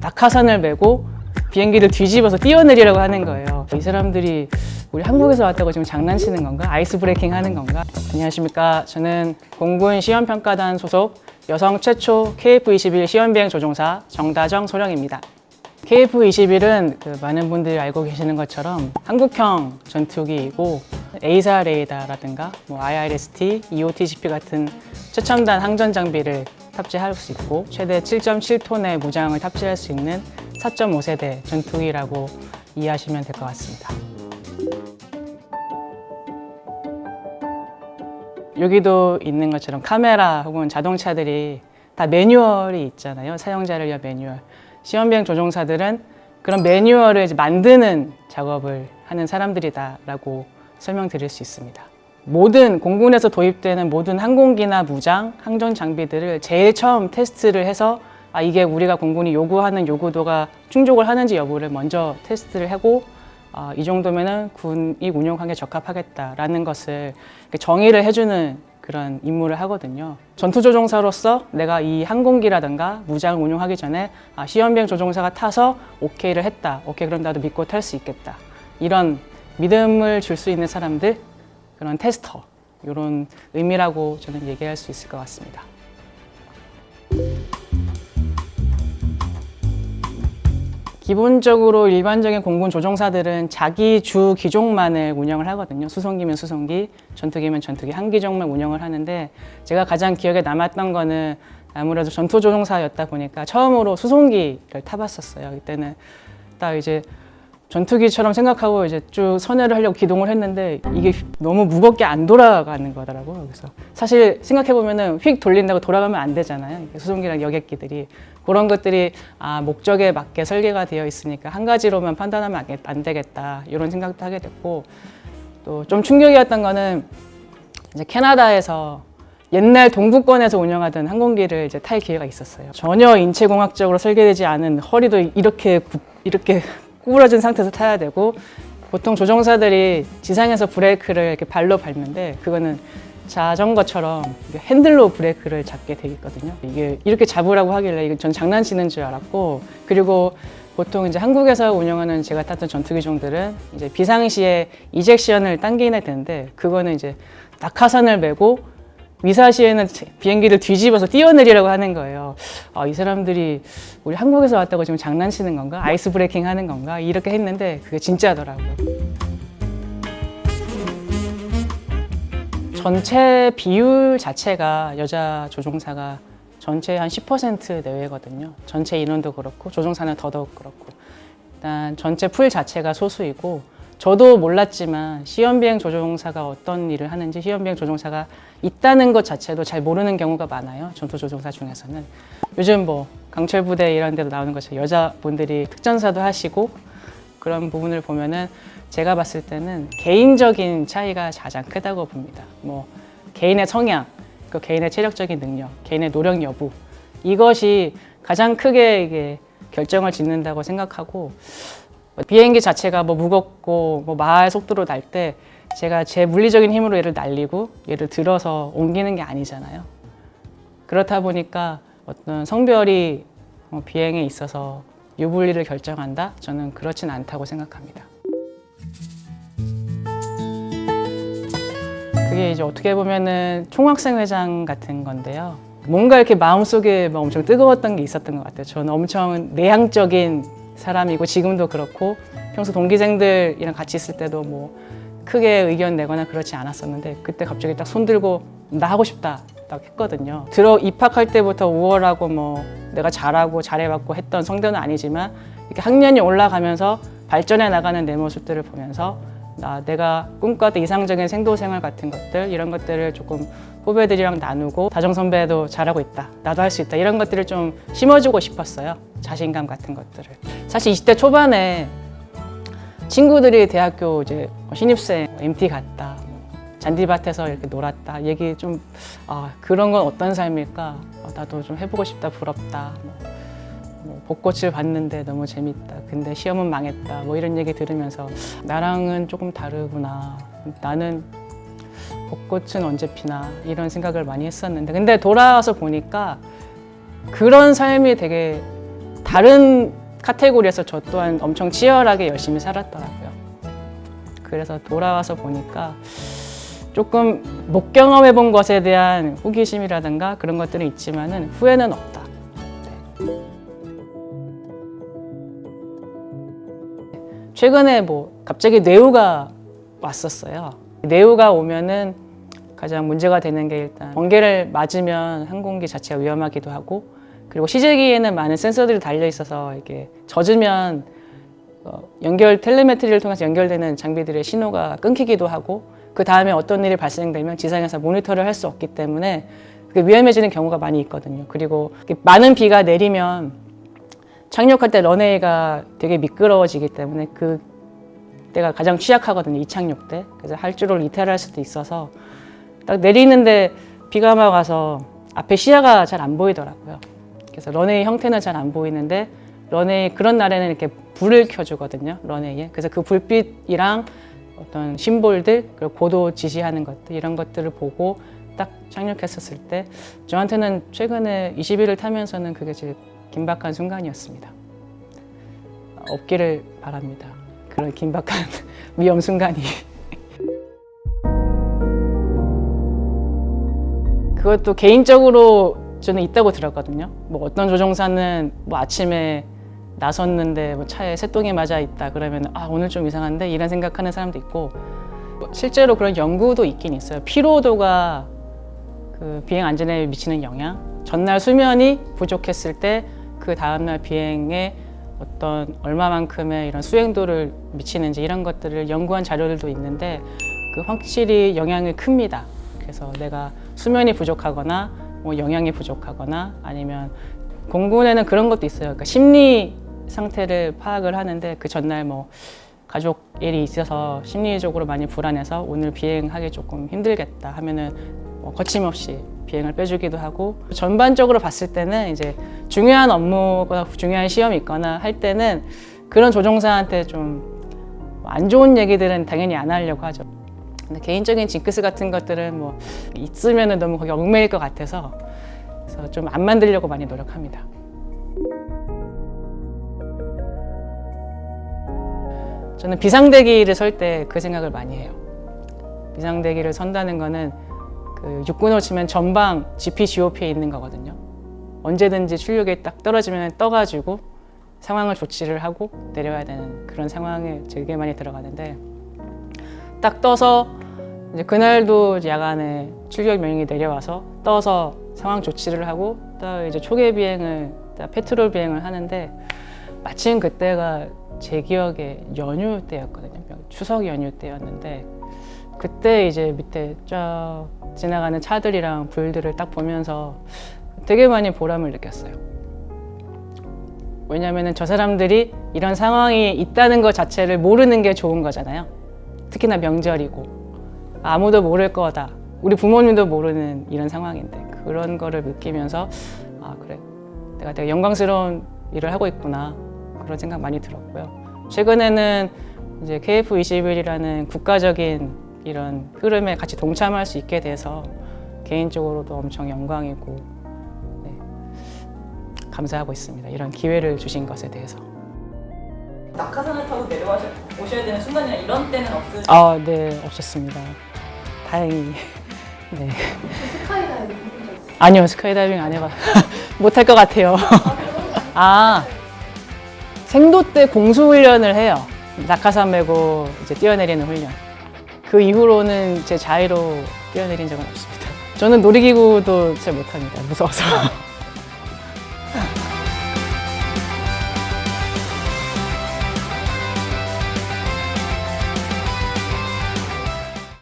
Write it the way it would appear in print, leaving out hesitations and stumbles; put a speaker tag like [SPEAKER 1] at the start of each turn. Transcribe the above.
[SPEAKER 1] 낙하산을 메고 비행기를 뒤집어서 뛰어내리라고 하는 거예요. 이 사람들이 우리 한국에서 왔다고 지금 장난치는 건가? 아이스 브레이킹 하는 건가? 안녕하십니까. 저는 공군 시험평가단 소속 여성 최초 KF-21 시험비행 조종사 정다정 소령입니다. KF-21은 많은 분들이 알고 계시는 것처럼 한국형 전투기이고 A사 레이더라든가 IRST, EOTGP 같은 최첨단 항전 장비를 탑재할 수 있고 최대 7.7톤의 무장을 탑재할 수 있는 4.5세대 전투기라고 이해하시면 될 것 같습니다. 여기도 있는 것처럼 카메라 혹은 자동차들이 다 매뉴얼이 있잖아요. 사용자를 위한 매뉴얼. 시험비행 조종사들은 그런 매뉴얼을 만드는 작업을 하는 사람들이다라고 설명드릴 수 있습니다. 모든 공군에서 도입되는 모든 항공기나 무장, 항전 장비들을 제일 처음 테스트를 해서 이게 우리가 공군이 요구하는 요구도가 충족을 하는지 여부를 먼저 테스트를 하고 이 정도면은 군이 운용하기에 적합하겠다라는 것을 정의를 해주는 그런 임무를 하거든요. 전투조종사로서 내가 이 항공기라든가 무장을 운용하기 전에 시험비행 조종사가 타서 오케이를 했다. 오케이, 그럼 나도 믿고 탈 수 있겠다. 이런 믿음을 줄 수 있는 사람들, 그런 테스터, 이런 의미라고 저는 얘기할 수 있을 것 같습니다. 기본적으로 일반적인 공군 조종사들은 자기 주 기종만을 운영을 하거든요. 수송기면 수송기, 전투기면 전투기, 한 기종만 운영을 하는데 제가 가장 기억에 남았던 거는 아무래도 전투 조종사였다 보니까 처음으로 수송기를 타봤었어요. 그때는 딱 이제 전투기처럼 생각하고 이제 쭉 선회를 하려고 기동을 했는데 이게 너무 무겁게 안 돌아가는 거더라고요. 그래서 사실 생각해보면은 휙 돌린다고 돌아가면 안 되잖아요. 수송기랑 여객기들이. 그런 것들이 목적에 맞게 설계가 되어 있으니까 한 가지로만 판단하면 안 되겠다. 이런 생각도 하게 됐고 또 좀 충격이었던 거는 이제 캐나다에서 옛날 동부권에서 운영하던 항공기를 이제 탈 기회가 있었어요. 전혀 인체공학적으로 설계되지 않은 허리도 이렇게 구부러진 상태에서 타야 되고 보통 조종사들이 지상에서 브레이크를 이렇게 발로 밟는데 그거는 자전거처럼 핸들로 브레이크를 잡게 돼 있거든요. 이게 이렇게 잡으라고 하길래 이건 전 장난치는 줄 알았고 그리고 보통 이제 한국에서 운영하는 제가 탔던 전투기종들은 이제 비상시에 이젝션을 당기는 되는데 그거는 이제 낙하산을 메고 위사시에는 비행기를 뒤집어서 뛰어내리라고 하는 거예요. 이 사람들이 우리 한국에서 왔다고 지금 장난치는 건가? 아이스 브레이킹 하는 건가? 이렇게 했는데 그게 진짜더라고요. 전체 비율 자체가 여자 조종사가 전체의 한 10% 내외거든요. 전체 인원도 그렇고 조종사는 더더욱 그렇고 일단 전체 풀 자체가 소수이고 저도 몰랐지만 시험비행 조종사가 어떤 일을 하는지 시험비행 조종사가 있다는 것 자체도 잘 모르는 경우가 많아요. 전투조종사 중에서는. 요즘 강철부대 이런 데도 나오는 것처럼 여자분들이 특전사도 하시고 그런 부분을 보면은 제가 봤을 때는 개인적인 차이가 가장 크다고 봅니다. 개인의 성향, 그 개인의 체력적인 능력, 개인의 노력 여부 이것이 가장 크게 이게 결정을 짓는다고 생각하고 비행기 자체가 무겁고 마하의 속도로 날 때 제가 제 물리적인 힘으로 얘를 날리고 얘를 들어서 옮기는 게 아니잖아요. 그렇다 보니까 어떤 성별이 비행에 있어서 유불리를 결정한다? 저는 그렇진 않다고 생각합니다. 그게 이제 어떻게 보면은 총학생회장 같은 건데요. 뭔가 이렇게 마음속에 엄청 뜨거웠던 게 있었던 것 같아요. 저는 엄청 내향적인 사람이고 지금도 그렇고 평소 동기생들이랑 같이 있을 때도 크게 의견 내거나 그렇지 않았었는데 그때 갑자기 딱 손들고 나 하고 싶다 딱 했거든요. 입학할 때부터 우월하고 내가 잘하고 잘해봤고 했던 성대는 아니지만 이렇게 학년이 올라가면서 발전해 나가는 내 모습들을 보면서 내가 꿈꿨던 이상적인 생도생활 같은 것들 이런 것들을 조금 후배들이랑 나누고 다정 선배도 잘하고 있다 나도 할 수 있다 이런 것들을 좀 심어주고 싶었어요. 자신감 같은 것들을. 사실 20대 초반에 친구들이 대학교 이제 신입생 MT 갔다 잔디밭에서 이렇게 놀았다 얘기 좀 그런 건 어떤 삶일까 나도 좀 해보고 싶다 부럽다 벚꽃을 봤는데 너무 재밌다. 근데 시험은 망했다. 이런 얘기 들으면서 나랑은 조금 다르구나. 나는 벚꽃은 언제 피나 이런 생각을 많이 했었는데 근데 돌아와서 보니까 그런 삶이 되게 다른 카테고리에서 저 또한 엄청 치열하게 열심히 살았더라고요. 그래서 돌아와서 보니까 조금 못 경험해 본 것에 대한 호기심이라든가 그런 것들은 있지만은 후회는 없다. 네. 최근에 뭐 갑자기 뇌우가 왔었어요. 뇌우가 오면은 가장 문제가 되는 게 일단 번개를 맞으면 항공기 자체가 위험하기도 하고, 그리고 시제기에는 많은 센서들이 달려 있어서 이게 젖으면 텔레메트리를 통해서 연결되는 장비들의 신호가 끊기기도 하고, 그 다음에 어떤 일이 발생되면 지상에서 모니터를 할 수 없기 때문에 그게 위험해지는 경우가 많이 있거든요. 그리고 많은 비가 내리면 착륙할 때 런웨이가 되게 미끄러워지기 때문에 그 때가 가장 취약하거든요. 이착륙 때. 그래서 활주로를 이탈할 수도 있어서 딱 내리는데 비가 막 와서 앞에 시야가 잘 안 보이더라고요. 그래서 런웨이 형태는 잘 안 보이는데 런웨이 그런 날에는 이렇게 불을 켜주거든요. 런웨이에. 그래서 그 불빛이랑 어떤 심볼들, 그리고 고도 지시하는 것들, 이런 것들을 보고 딱 착륙했었을 때 저한테는 최근에 20일을 타면서는 그게 제일 긴박한 순간이었습니다. 없기를 바랍니다. 그런 긴박한 위험 순간이. 그것도 개인적으로 저는 있다고 들었거든요. 뭐 어떤 조종사는 뭐 아침에 나섰는데 뭐 차에 새똥이 맞아 있다 그러면 아 오늘 좀 이상한데 이런 생각하는 사람도 있고, 실제로 그런 연구도 있긴 있어요. 피로도가 그 비행 안전에 미치는 영향, 전날 수면이 부족했을 때 그 다음날 비행에 어떤 얼마만큼의 이런 수행도를 미치는지 이런 것들을 연구한 자료들도 있는데 그 확실히 영향이 큽니다. 그래서 내가 수면이 부족하거나 뭐 영양이 부족하거나 아니면 공군에는 그런 것도 있어요. 그러니까 심리 상태를 파악을 하는데 그 전날 뭐 가족 일이 있어서 심리적으로 많이 불안해서 오늘 비행하기 조금 힘들겠다 하면은 뭐 거침없이 비행을 빼주기도 하고, 전반적으로 봤을 때는 이제 중요한 업무가 중요한 시험이 있거나 할 때는 그런 조종사한테 좀 안 좋은 얘기들은 당연히 안 하려고 하죠. 근데 개인적인 징크스 같은 것들은 뭐 있으면은 너무 거기 얽매일 것 같아서 그래서 좀 안 만들려고 많이 노력합니다. 저는 비상대기를 설 때 그 생각을 많이 해요. 비상대기를 선다는 거는 그 육군으로 치면 전방 GP, GOP에 있는 거거든요. 언제든지 출력이 딱 떨어지면 떠가지고 상황을 조치를 하고 내려야 되는 그런 상황에 되게 많이 들어가는데, 딱 떠서 이제 그날도 야간에 출격 명령이 내려와서 떠서 상황 조치를 하고 또 이제 초계 비행을 페트롤 비행을 하는데, 마침 그때가 제 기억에 연휴 때였거든요. 추석 연휴 때였는데 그때 이제 밑에 쫙 지나가는 차들이랑 불들을 딱 보면서 되게 많이 보람을 느꼈어요. 왜냐면은 저 사람들이 이런 상황이 있다는 것 자체를 모르는 게 좋은 거잖아요. 특히나 명절이고 아무도 모를 거다. 우리 부모님도 모르는 이런 상황인데 그런 거를 느끼면서 아 그래 내가 되게 영광스러운 일을 하고 있구나 그런 생각 많이 들었고요. 최근에는 이제 KF-21이라는 국가적인 이런 흐름에 같이 동참할 수 있게 돼서 개인적으로도 엄청 영광이고 네, 감사하고 있습니다. 이런 기회를 주신 것에 대해서.
[SPEAKER 2] 낙하산을 타고 오셔야 되는 순간이나 이런 때는 없으세요?
[SPEAKER 1] 네, 없었습니다. 다행히. 네.
[SPEAKER 2] 스카이다이빙 해본 적 있어요?
[SPEAKER 1] 아니요, 스카이다이빙 안 해봐. 못할 것 같아요. 생도 때 공수훈련을 해요. 낙하산 메고 이제 뛰어내리는 훈련. 그 이후로는 제 자의로 뛰어내린 적은 없습니다. 저는 놀이기구도 잘 못합니다. 무서워서.